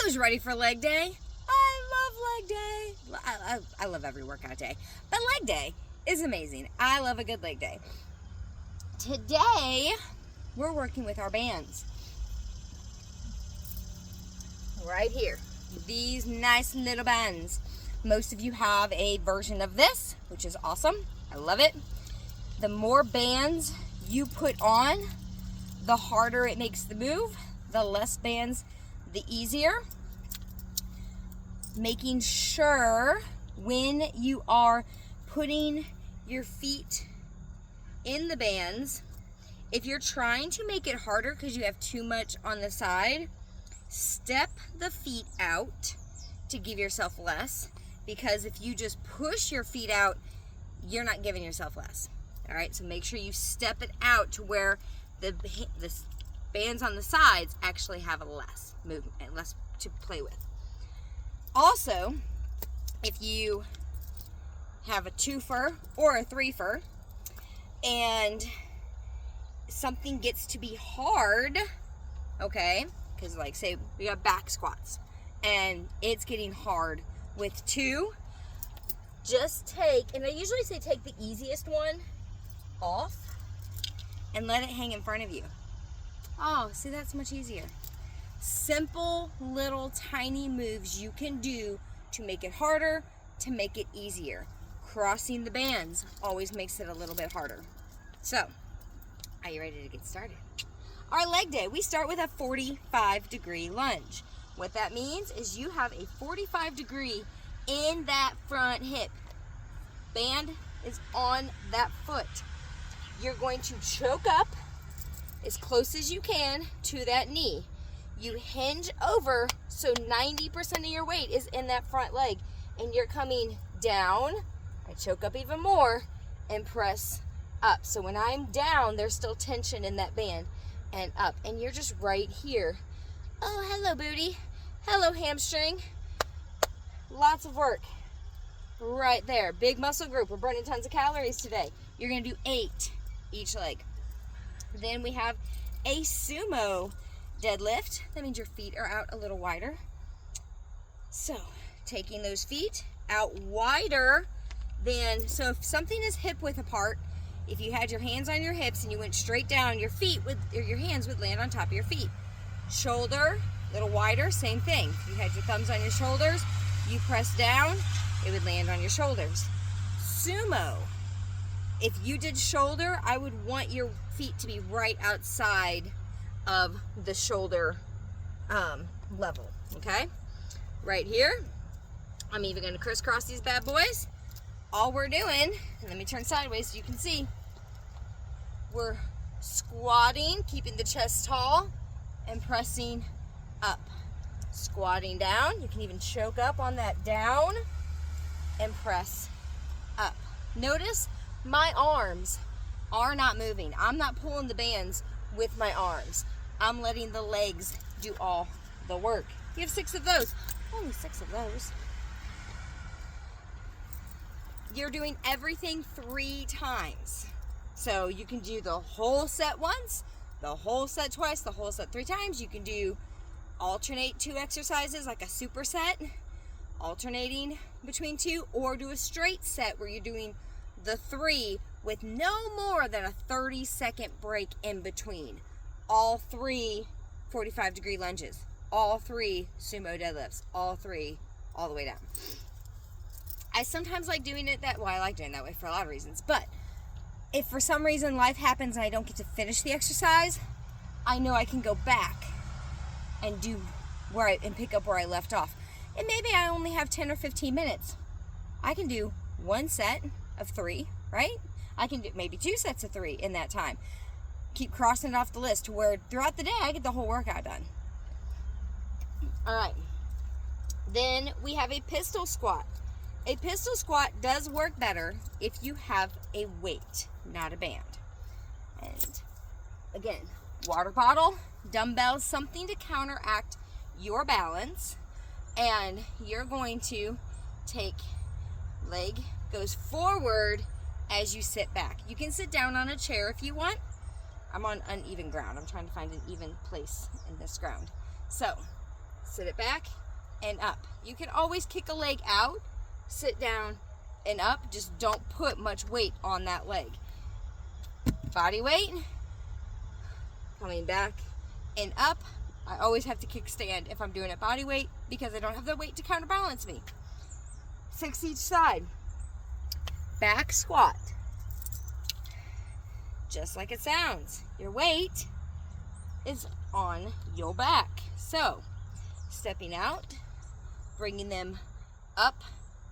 Who's ready for leg day? I love leg day. I love every workout day, but leg day is amazing. I love a good leg day. Today, we're working with our bands. Right here. These nice little bands. Most of you have a version of this, which is awesome. I love it. The more bands you put on, the harder it makes the move. The less bands, the easier. Making sure when you are putting your feet in the bands, if you're trying to make it harder because you have too much on the side, step the feet out to give yourself less, because if you just push your feet out, you're not giving yourself less. All right, so make sure you step it out to where the bands on the sides actually have a less movement and less to play with. Also, if you have a twofer or a threefer and something gets to be hard, okay, because like say we got back squats and it's getting hard with two, just take, and I usually say take the easiest one off and let it hang in front of you. Oh, see, that's much easier. Simple little tiny moves you can do to make it harder, to make it easier. Crossing the bands always makes it a little bit harder. So, are you ready to get started? Our leg day, we start with a 45-degree lunge. What that means is you have a 45-degree in that front hip. Band is on that foot. You're going to choke up as close as you can to that knee. You hinge over so 90% of your weight is in that front leg, and you're coming down. I choke up even more and press up. So when I'm down, there's still tension in that band, and up, and you're just right here. Oh, hello booty. Hello hamstring. Lots of work right there. Big muscle group. We're burning tons of calories today. You're gonna do 8 each leg. Then we have a sumo deadlift. That means your feet are out a little wider. So taking those feet out wider than, so if something is hip width apart, if you had your hands on your hips and you went straight down, your feet would, or your hands would land on top of your feet. Shoulder, a little wider, same thing. If you had your thumbs on your shoulders, you press down, it would land on your shoulders. Sumo, if you did shoulder, I would want your feet to be right outside of the shoulder level, okay? Right here, I'm even gonna crisscross these bad boys. All we're doing, and let me turn sideways so you can see, we're squatting, keeping the chest tall, and pressing up. Squatting down, you can even choke up on that down, and press up. Notice my arms are not moving. I'm not pulling the bands with my arms. I'm letting the legs do all the work. You have 6 of those. Only 6 of those. You're doing everything 3 times. So you can do the whole set once, the whole set twice, the whole set 3 times. You can do alternate 2 exercises like a superset, alternating between 2, or do a straight set where you're doing the 3 with no more than a 30-second break in between. All 3 45-degree lunges, all 3 sumo deadlifts, all 3 all the way down. I sometimes like doing it that way. I like doing it that way for a lot of reasons, but if for some reason life happens and I don't get to finish the exercise, I know I can go back and do and pick up where I left off. And maybe I only have 10 or 15 minutes. I can do 1 set of 3, right? I can do maybe 2 sets of 3 in that time. Keep crossing it off the list to where throughout the day I get the whole workout done. All right. Then we have a pistol squat. A pistol squat does work better if you have a weight, not a band. And again, water bottle, dumbbells, something to counteract your balance. And you're going to take leg goes forward as you sit back. You can sit down on a chair if you want. I'm on uneven ground. I'm trying to find an even place in this ground. So sit it back and up. You can always kick a leg out, sit down and up. Just don't put much weight on that leg. Body weight, coming back and up. I always have to kickstand if I'm doing it body weight because I don't have the weight to counterbalance me. 6 each side. Back squat. Just like it sounds. Your weight is on your back. So, stepping out, bringing them up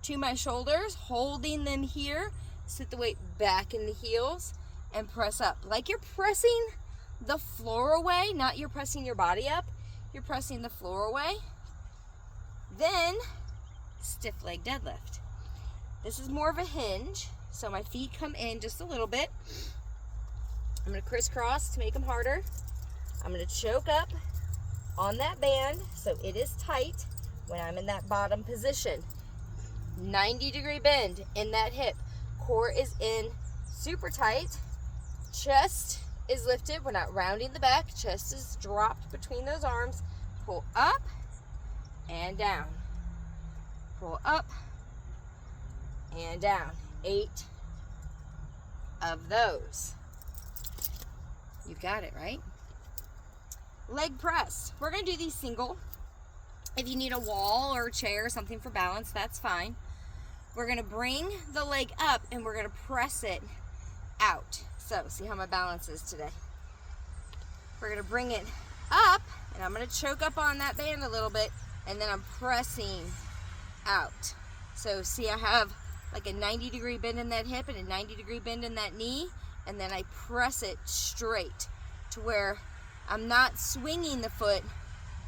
to my shoulders, holding them here, sit the weight back in the heels, and press up. Like you're pressing the floor away, not you're pressing your body up, you're pressing the floor away. Then, stiff leg deadlift. This is more of a hinge, so my feet come in just a little bit. I'm gonna crisscross to make them harder. I'm gonna choke up on that band so it is tight when I'm in that bottom position. 90-degree bend in that hip. Core is in super tight. Chest is lifted. We're not rounding the back. Chest is dropped between those arms. Pull up and down. Pull up and down. 8 of those. You've got it, right? Leg press. We're going to do these single. If you need a wall or a chair or something for balance, that's fine. We're going to bring the leg up and we're going to press it out. So, see how my balance is today. We're going to bring it up, and I'm going to choke up on that band a little bit, and then I'm pressing out. So, see, I have like a 90-degree bend in that hip and a 90-degree bend in that knee, and then I press it straight to where I'm not swinging the foot.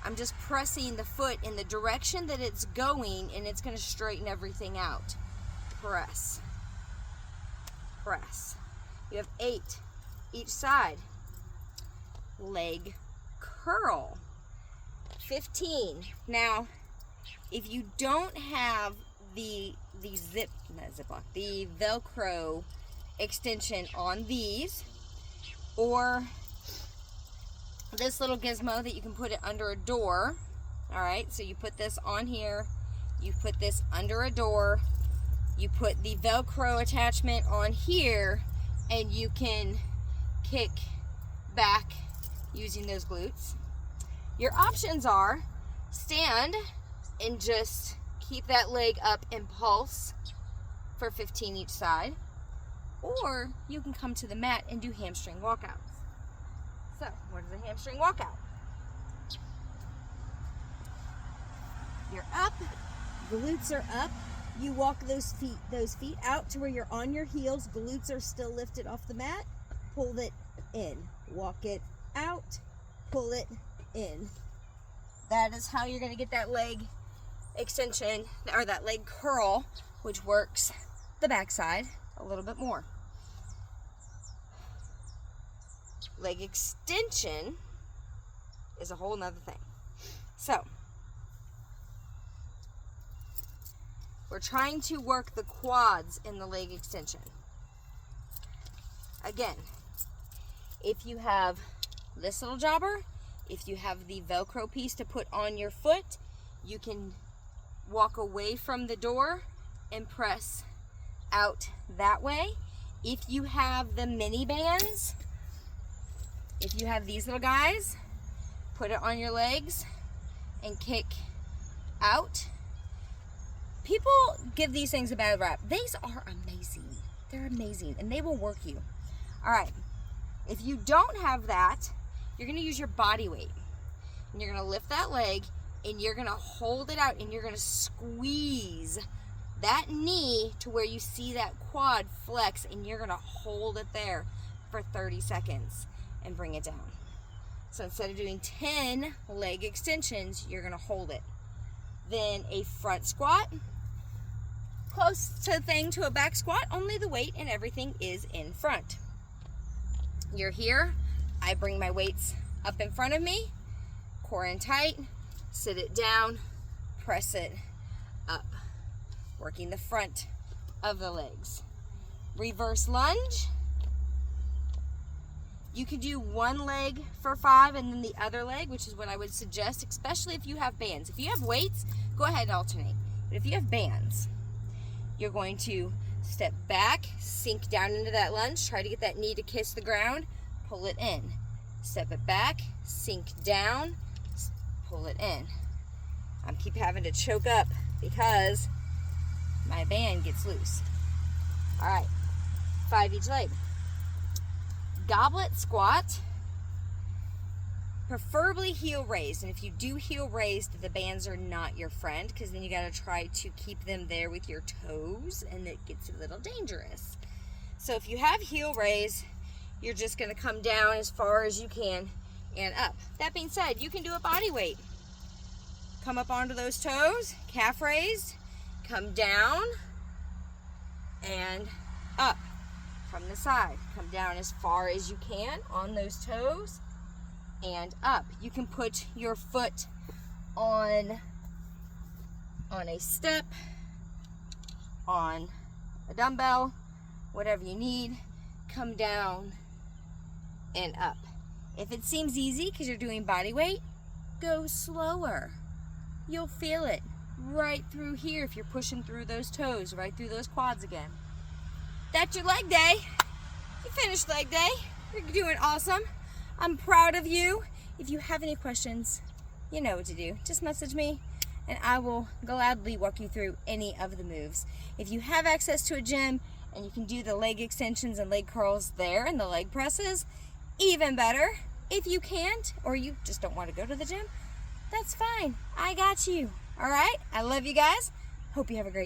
I'm just pressing the foot in the direction that it's going, and it's going to straighten everything out. Press. Press. You have 8 each side. Leg curl. 15. Now, if you don't have the Velcro extension on these, or this little gizmo that you can put it under a door, all right, so you put this on here, you put this under a door, you put the Velcro attachment on here, and you can kick back using those glutes. Your options are stand and just keep that leg up and pulse for 15 each side, or you can come to the mat and do hamstring walkouts. So, what is a hamstring walkout? You're up, glutes are up. You walk those feet out to where you're on your heels. Glutes are still lifted off the mat. Pull it in. Walk it out. Pull it in. That is how you're going to get that leg extension, or that leg curl, which works the backside a little bit more. Leg extension is a whole nother thing. So, we're trying to work the quads in the leg extension. Again, if you have this little jobber, if you have the Velcro piece to put on your foot, you can walk away from the door and press out that way. If you have the mini bands, if you have these little guys, put it on your legs and kick out. People give these things a bad rap. These are amazing. They're amazing, and they will work you. All right, if you don't have that, you're gonna use your body weight. And you're gonna lift that leg, and you're gonna hold it out, and you're gonna squeeze that knee to where you see that quad flex, and you're gonna hold it there for 30 seconds and bring it down. So instead of doing 10 leg extensions, you're gonna hold it. Then a front squat, close to a back squat, only the weight and everything is in front. You're here, I bring my weights up in front of me, core in tight, sit it down, press it up, working the front of the legs. Reverse lunge. You could do one leg for 5 and then the other leg, which is what I would suggest, especially if you have bands. If you have weights, go ahead and alternate. But if you have bands, you're going to step back, sink down into that lunge, try to get that knee to kiss the ground, pull it in. Step it back, sink down, pull it in. I keep having to choke up because my band gets loose. All right, 5 each leg. Goblet squat, preferably heel raised. And if you do heel raised, the bands are not your friend, because then you got to try to keep them there with your toes and it gets a little dangerous. So if you have heel raised, you're just going to come down as far as you can and up. That being said, you can do a body weight. Come up onto those toes, calf raised, come down and up. From the side, come down as far as you can on those toes and up. You can put your foot on a step, on a dumbbell, whatever you need. Come down and up. If it seems easy because you're doing body weight, go slower. You'll feel it right through here if you're pushing through those toes, right through those quads again. That's your leg day. You finished leg day. You're doing awesome. I'm proud of you. If you have any questions, you know what to do. Just message me and I will gladly walk you through any of the moves. If you have access to a gym and you can do the leg extensions and leg curls there and the leg presses, even better. If you can't, or you just don't want to go to the gym, that's fine. I got you. All right? I love you guys. Hope you have a great day.